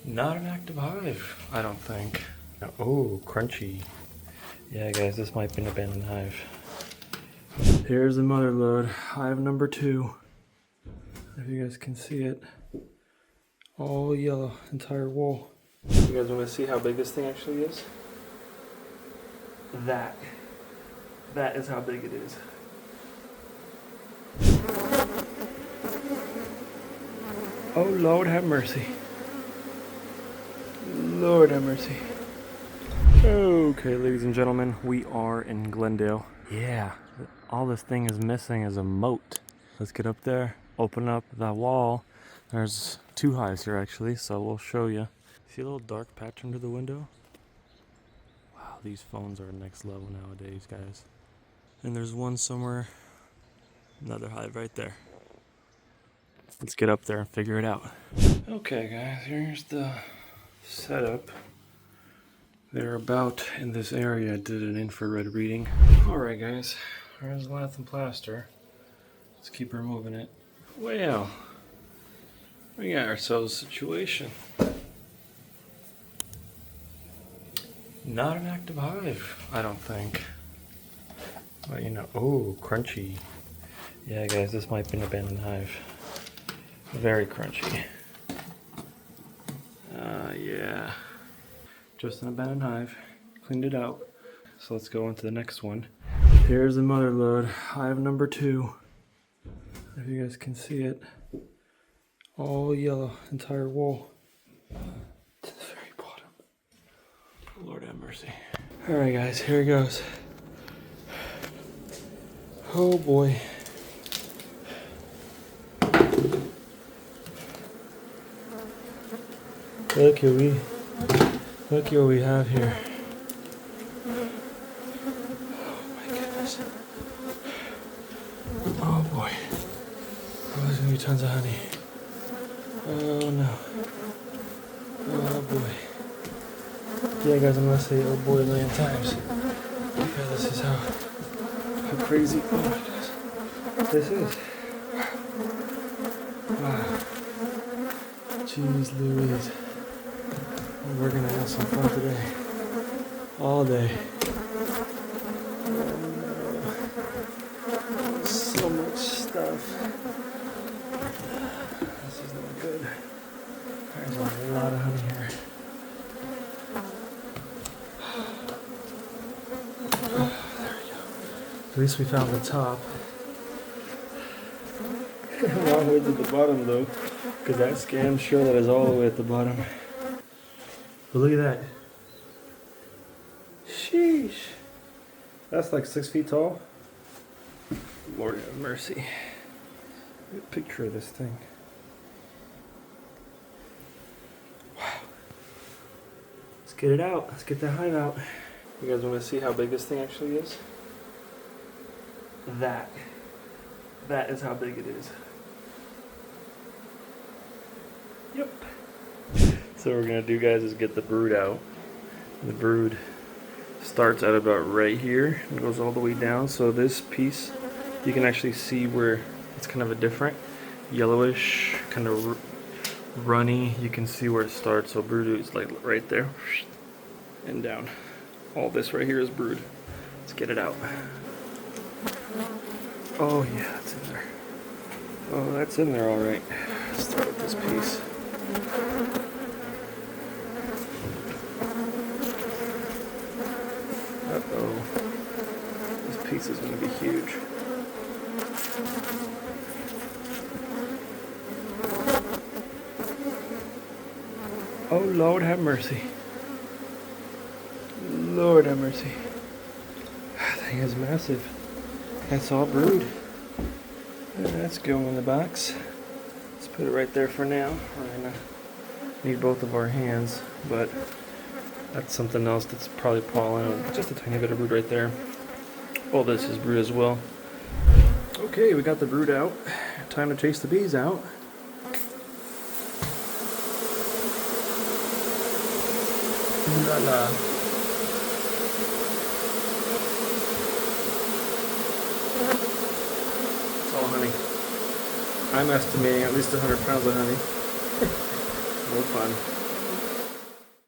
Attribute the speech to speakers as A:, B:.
A: Not an active hive, I don't think. Oh, crunchy. Yeah, guys, this might be an abandoned hive. Here's the Motherload Hive number 2. If you guys can see it. All yellow, entire wall. You guys want to see how big this thing actually is? That is how big it is. Oh, Lord have mercy. Lord have mercy. Okay, ladies and gentlemen, we are in Glendale. Yeah, all this thing is missing is a moat. Let's get up there, open up that wall. There's 2 hives here actually, so we'll show you. See a little dark patch under the window? Wow, these phones are next level nowadays, guys. And there's one somewhere, another hive right there. Let's get up there and figure it out. Okay guys, here's the setup. They're about in this area. I did an infrared reading. Alright guys, there's lath and plaster. Let's keep removing it. Well, we got ourselves a situation. Not an active hive, I don't think. But you know, oh, crunchy. Yeah guys, this might be an abandoned hive. Very crunchy. Yeah. Just an abandoned hive. Cleaned it out. So let's go on to the next one. Here's the Motherload Hive number 2. If you guys can see it. All yellow, entire wall. To the very bottom. Lord have mercy. Alright guys, here it goes. Oh boy. Look at what we have here. Oh my goodness. Oh boy. Oh, there's gonna be tons of honey. Oh no. Oh boy. Yeah guys, I'm gonna say oh boy a million times. Because this is how crazy, oh my goodness, this is. Wow. Jeez Louise. We're gonna have some fun today. All day. So much stuff. This is not good. There's a lot of honey here. There we go. At least we found the top. Long way to the bottom though, because that scan showed that it's all the way at the bottom. But look at that. Sheesh. That's like 6 feet tall. Lord have mercy. Look at a picture of this thing. Wow. Let's get it out. Let's get that hive out. You guys want to see how big this thing actually is? That is how big it is. Yep. So what we're gonna do, guys, is get the brood out. The brood starts at about right here and goes all the way down. So this piece, you can actually see where it's kind of a different yellowish, kind of runny. You can see where it starts. So brood is like right there and down. All this right here is brood. Let's get it out. Oh yeah, it's in there. Oh, that's in there all right. Let's start with this piece. Uh-oh. This piece is going to be huge. Oh, Lord have mercy. Lord have mercy. That thing is massive. That's all brood. Let's go in the box. Let's put it right there for now. We're going to need both of our hands, but that's something else that's probably pollen. Just a tiny bit of brood right there. All this is brood as well. Okay, we got the brood out. Time to chase the bees out. La la. It's all honey. I'm estimating at least 100 pounds of honey. No fun.